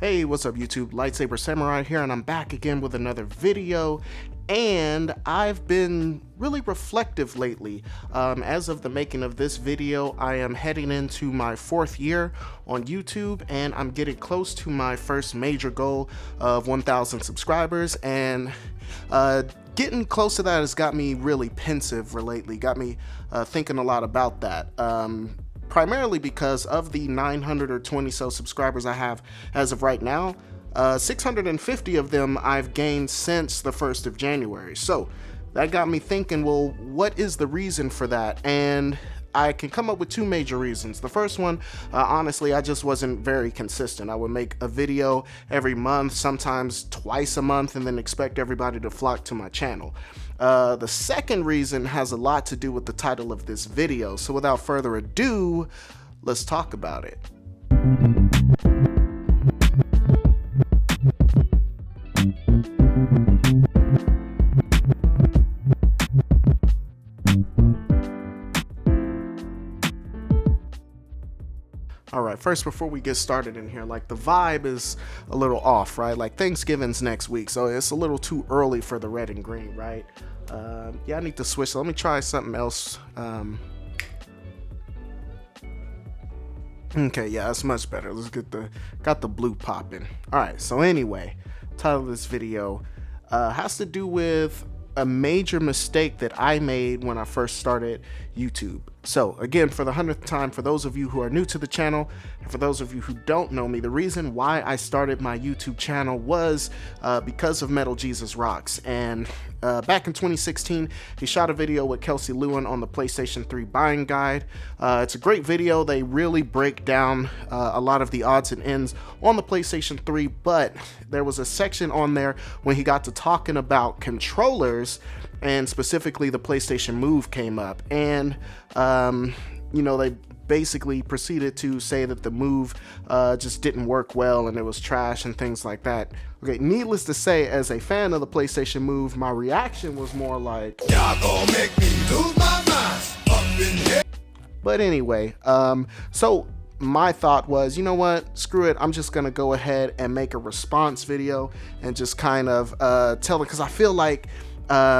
Hey, what's up YouTube? Lightsaber Samurai here, and I'm back again with another video. And I've been really reflective lately. As of the making of this video, I am heading into my 4th year on YouTube, and I'm getting close to my first major goal of 1,000 subscribers. And getting close to that has got me really pensive lately, got me thinking a lot about that. Primarily because of the 920 so subscribers I have as of right now, 650 of them I've gained since the 1st of January. So that got me thinking, well, what is the reason for that? And I can come up with 2 major reasons. The first one, honestly, I just wasn't very consistent. I would make a video every month, sometimes twice a month, and then expect everybody to flock to my channel. The second reason has a lot to do with the title of this video. So without further ado, let's talk about it. All right, first, before we get started in here, like the vibe is a little off, right? Like Thanksgiving's next week, so it's a little too early for the red and green, right? Yeah, I need to switch. So let me try something else. Okay, yeah, that's much better. Let's get got the blue popping. All right, so anyway, title of this video has to do with a major mistake that I made when I first started YouTube. So again, for the 100th time, for those of you who are new to the channel, and for those of you who don't know me, the reason why I started my YouTube channel was because of Metal Jesus Rocks. And back in 2016, he shot a video with Kelsey Lewin on the PlayStation 3 buying guide. It's a great video. They really break down a lot of the odds and ends on the PlayStation 3, but there was a section on there when he got to talking about controllers, and specifically the PlayStation Move came up, and you know, they basically proceeded to say that the Move just didn't work well and it was trash and things like that. Okay, needless to say, as a fan of the PlayStation Move, my reaction was more like, y'all gonna make me lose my mind up in here. But anyway, so my thought was, you know what, screw it, I'm just gonna go ahead and make a response video and just kind of tell it, because I feel like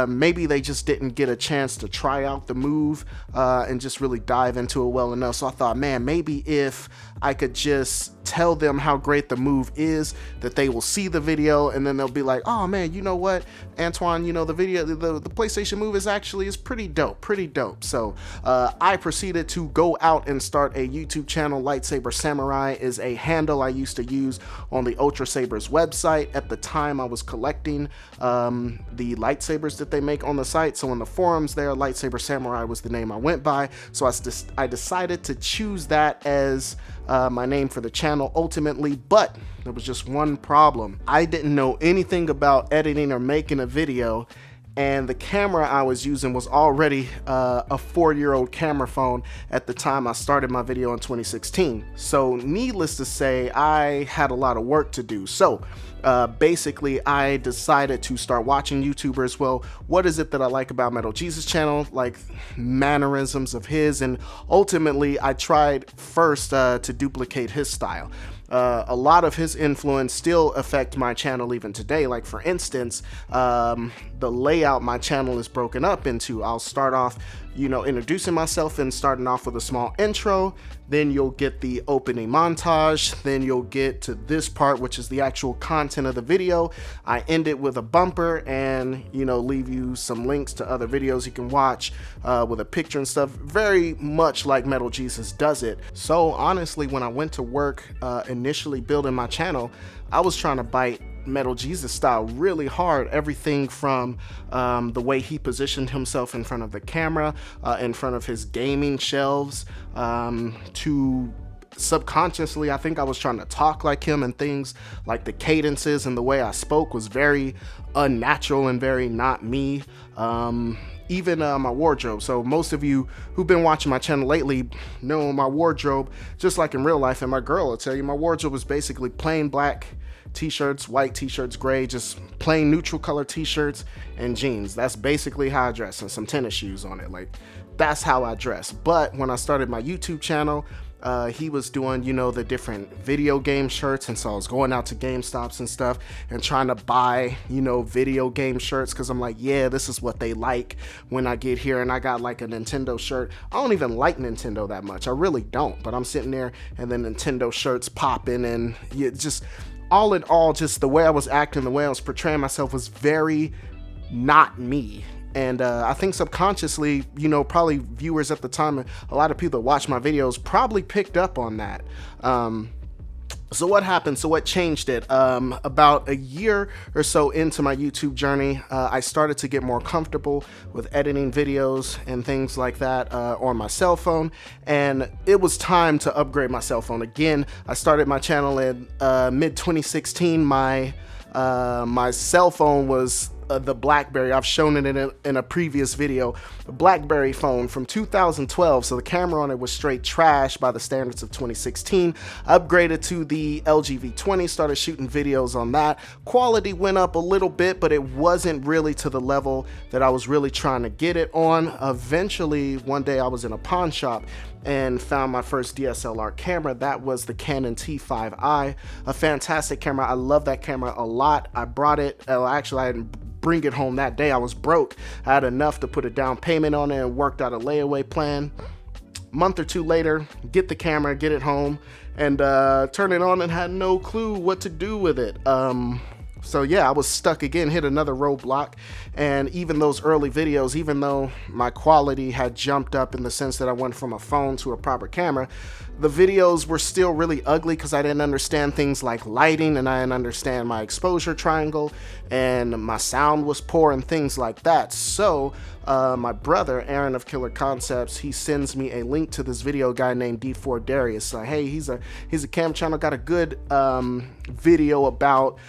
maybe they just didn't get a chance to try out the Move and just really dive into it well enough. So I thought, man, maybe if I could just tell them how great the Move is, that they will see the video and then they'll be like, oh man, you know what, Antoine, you know, the video, the PlayStation Move is pretty dope. So I proceeded to go out and start a YouTube channel. Lightsaber Samurai is a handle I used to use on the Ultra Sabers website. At the time, I was collecting the lightsabers that they make on the site. So in the forums there, Lightsaber Samurai was the name I went by. So I decided to choose that as my name for the channel ultimately, but there was just one problem. I didn't know anything about editing or making a video, and the camera I was using was already a 4-year-old camera phone at the time I started my video in 2016. So needless to say, I had a lot of work to do. So basically, I decided to start watching YouTubers. Well, what is it that I like about Metal Jesus channel? Like mannerisms of his, and ultimately I tried first to duplicate his style. A lot of his influence still affect my channel even today. Like for instance, the layout my channel is broken up into. I'll start off, you know, introducing myself and starting off with a small intro. Then you'll get the opening montage. Then you'll get to this part, which is the actual content of the video. I end it with a bumper and, you know, leave you some links to other videos you can watch with a picture and stuff. Very much like Metal Jesus does it. So honestly, when I went to work initially building my channel, I was trying to bite Metal Jesus style really hard. Everything from the way he positioned himself in front of the camera, in front of his gaming shelves, to subconsciously, I think I was trying to talk like him, and things like the cadences and the way I spoke was very unnatural and very not me. Even my wardrobe. So most of you who've been watching my channel lately know my wardrobe, just like in real life, and my girl will tell you, my wardrobe was basically plain black t-shirts, white t-shirts, gray, just plain neutral color t-shirts and jeans. That's basically how I dress, and some tennis shoes on it. Like, that's how I dress. But when I started my YouTube channel, He was doing, you know, the different video game shirts, and so I was going out to GameStops and stuff and trying to buy, you know, video game shirts, because I'm like, yeah, this is what they like when I get here. And I got like a Nintendo shirt. I don't even like Nintendo that much, I really don't, but I'm sitting there and then Nintendo shirts popping, and just all in all, just the way I was acting, the way I was portraying myself was very not me. And I think subconsciously, you know, probably viewers at the time, a lot of people that watch my videos probably picked up on that. So what happened? So what changed it? About a year or so into my YouTube journey, I started to get more comfortable with editing videos and things like that on my cell phone, and it was time to upgrade my cell phone. Again, I started my channel in mid 2016. My cell phone was the BlackBerry. I've shown it in a previous video. The BlackBerry phone from 2012, so the camera on it was straight trash by the standards of 2016. Upgraded to the LG V20, started shooting videos on that. Quality went up a little bit, but it wasn't really to the level that I was really trying to get it on. Eventually, one day I was in a pawn shop and found my first DSLR camera. That was the Canon T5i, a fantastic camera. I love that camera a lot. I brought it, actually I didn't bring it home that day. I was broke. I had enough to put a down payment on it and worked out a layaway plan. Month or two later, get the camera, get it home, and turn it on, and had no clue what to do with it. So yeah, I was stuck again, hit another roadblock. And even those early videos, even though my quality had jumped up in the sense that I went from a phone to a proper camera, the videos were still really ugly because I didn't understand things like lighting, and I didn't understand my exposure triangle, and my sound was poor and things like that. So my brother, Aaron of Killer Concepts, he sends me a link to this video guy named D4 Darius. Hey, he's a cam channel, got a good video about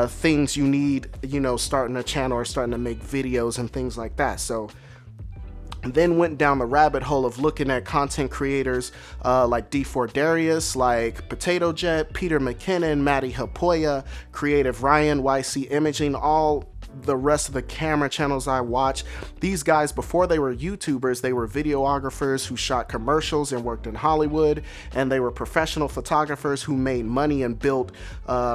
things you need, you know, starting a channel or starting to make videos and things like that. So then went down the rabbit hole of looking at content creators like D4 Darius, like Potato Jet, Peter McKinnon, Matty Hapoya, Creative Ryan, YC Imaging, all the rest of the camera channels I watch. These guys, before they were YouTubers, they were videographers who shot commercials and worked in Hollywood, and they were professional photographers who made money and built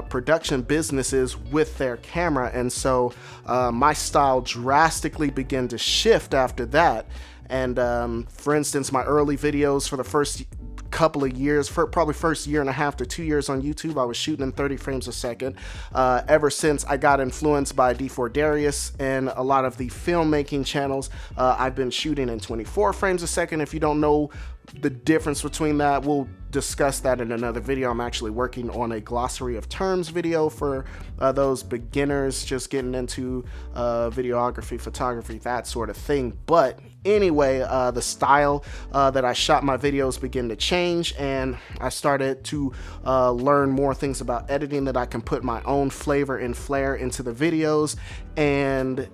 production businesses with their camera. And so my style drastically began to shift after that. And for instance, my early videos for the first couple of years, for probably first year and a half to 2 years on YouTube, I was shooting in 30 frames a second. Ever since I got influenced by D4 Darius and a lot of the filmmaking channels, I've been shooting in 24 frames a second. If you don't know the difference between that, we'll discuss that in another video. I'm actually working on a glossary of terms video for those beginners just getting into videography, photography, that sort of thing. But anyway, the style that I shot my videos began to change, and I started to learn more things about editing, that I can put my own flavor and flair into the videos. And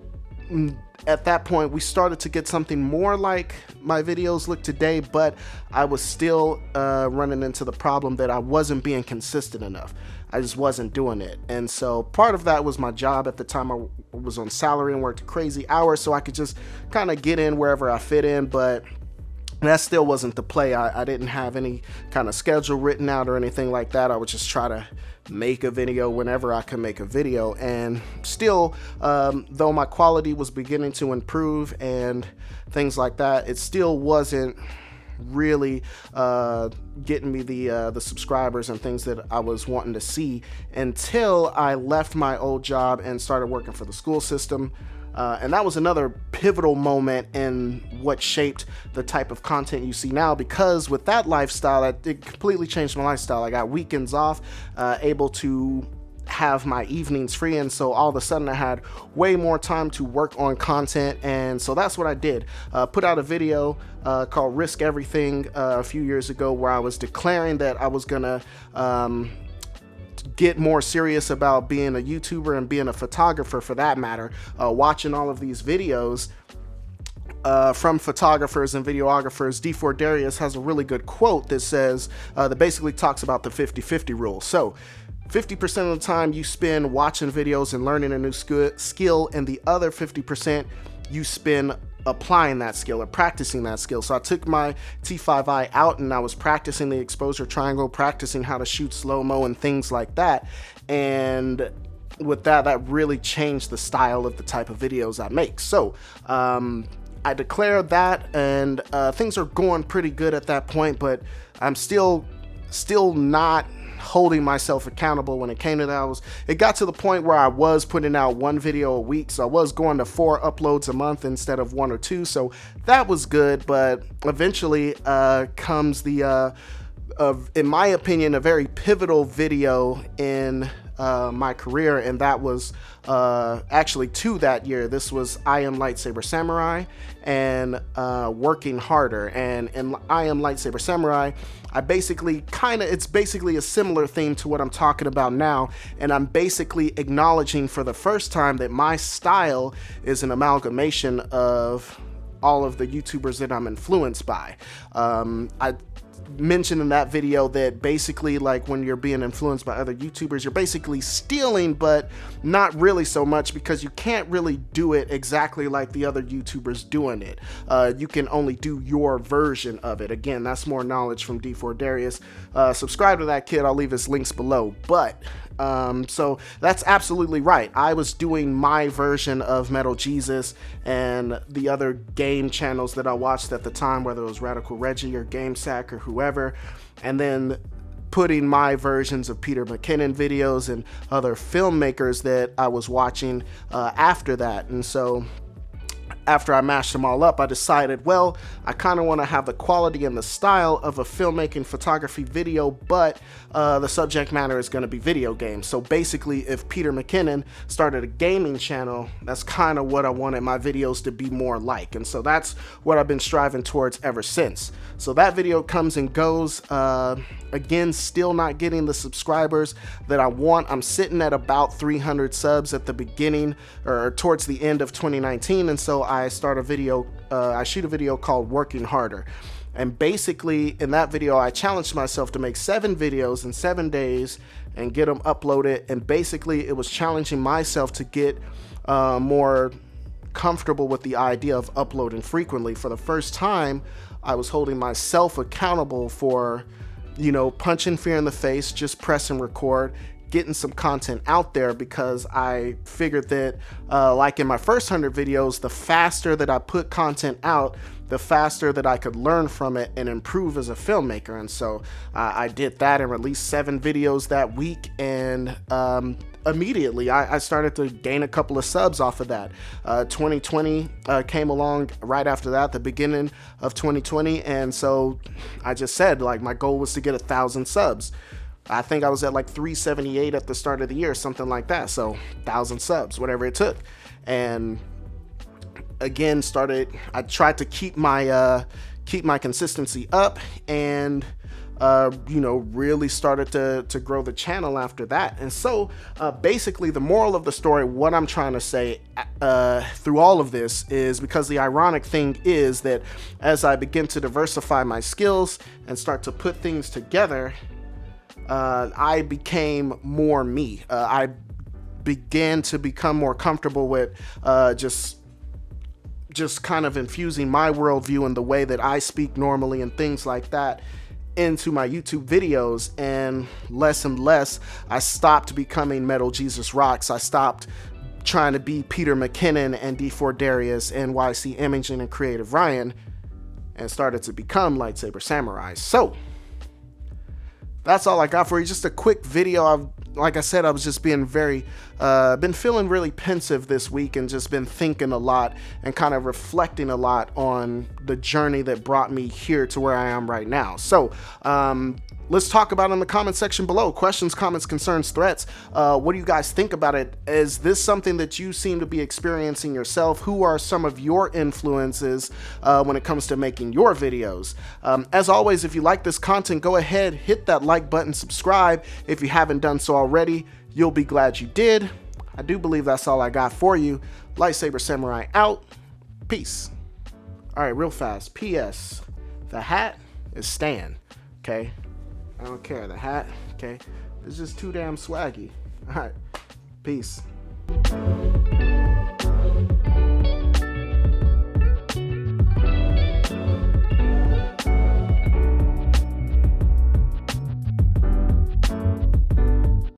at that point, we started to get something more like my videos look today, but I was still running into the problem that I wasn't being consistent enough. I just wasn't doing it. And so part of that was my job at the time. I was on salary and worked crazy hours, so I could just kind of get in wherever I fit in, but that still wasn't the play. I didn't have any kind of schedule written out or anything like that. I would just try to make a video whenever I could make a video. And still, though my quality was beginning to improve and things like that, it still wasn't really getting me the subscribers and things that I was wanting to see, until I left my old job and started working for the school system. And that was another pivotal moment in what shaped the type of content you see now, because with that lifestyle, it completely changed my lifestyle. I got weekends off, able to have my evenings free, and so all of a sudden I had way more time to work on content. And so that's what I did. Put out a video called Risk Everything a few years ago, where I was declaring that I was gonna get more serious about being a YouTuber and being a photographer, for that matter. Watching all of these videos from photographers and videographers, D4 Darius has a really good quote that says, that basically talks about the 50-50 rule. So 50% of the time you spend watching videos and learning a new skill, and the other 50% you spend applying that skill or practicing that skill. So I took my T5i out and I was practicing the exposure triangle, practicing how to shoot slow-mo and things like that. And with that really changed the style of the type of videos I make. So I declared that, and things are going pretty good at that point, but I'm still not holding myself accountable when it came to that. It got to the point where I was putting out 1 video a week, so I was going to 4 uploads a month instead of 1 or 2, so that was good. But eventually comes the in my opinion, a very pivotal video in my career, and that was actually 2 that year. This was I Am Lightsaber Samurai and Working Harder. And in I Am Lightsaber Samurai, it's basically a similar theme to what I'm talking about now, and I'm basically acknowledging for the first time that my style is an amalgamation of all of the YouTubers that I'm influenced by. I mentioned in that video that basically, like, when you're being influenced by other YouTubers, you're basically stealing, but not really so much, because you can't really do it exactly like the other YouTubers doing it. You can only do your version of it. Again, that's more knowledge from D4 Darius. Subscribe to that kid. I'll leave his links below. But so that's absolutely right. I was doing my version of Metal Jesus and the other game channels that I watched at the time, whether it was Radical Reggie or GameSack or whoever, and then putting my versions of Peter McKinnon videos and other filmmakers that I was watching after that. And so after I mashed them all up, I decided, well, I kind of want to have the quality and the style of a filmmaking, photography, video, but the subject matter is going to be video games. So basically, if Peter McKinnon started a gaming channel, that's kind of what I wanted my videos to be more like. And so that's what I've been striving towards ever since. So that video comes and goes. Again, still not getting the subscribers that I want. I'm sitting at about 300 subs at the beginning or towards the end of 2019. And so I shoot a video called Working Harder. And basically in that video, I challenged myself to make 7 videos in 7 days and get them uploaded. And basically it was challenging myself to get more comfortable with the idea of uploading frequently. For the first time, I was holding myself accountable for, you know, punching fear in the face, just press and record, getting some content out there, because I figured that like in my first 100 videos, the faster that I put content out, the faster that I could learn from it and improve as a filmmaker. And so I did that and released 7 videos that week, and immediately I started to gain a couple of subs off of that. 2020 came along right after that, the beginning of 2020, and so I just said, like, my goal was to get 1,000 subs. I think I was at like 378 at the start of the year, something like that. So 1,000 subs, whatever it took. And again, I tried to keep my consistency up, and you know, really started to grow the channel after that. And so basically the moral of the story, what I'm trying to say through all of this is, because the ironic thing is that as I begin to diversify my skills and start to put things together, I became more me. I began to become more comfortable with just kind of infusing my worldview and the way that I speak normally and things like that into my YouTube videos. And less I stopped becoming Metal Jesus Rocks. I stopped trying to be Peter McKinnon and D4 Darius and YC Imaging and Creative Ryan, and started to become Lightsaber Samurai. So that's all I got for you. Just a quick video. Like I said, I was just being been feeling really pensive this week, and just been thinking a lot and kind of reflecting a lot on the journey that brought me here to where I am right now. So let's talk about it in the comment section below. Questions, comments, concerns, threats. What do you guys think about it? Is this something that you seem to be experiencing yourself? Who are some of your influences when it comes to making your videos? As always, if you like this content, go ahead, hit that like button, subscribe. If you haven't done so already, you'll be glad you did. I do believe that's all I got for you. Lightsaber Samurai out. Peace. All right, real fast. P.S. The hat is staying. Okay? I don't care. The hat, okay? It's just too damn swaggy. All right. Peace.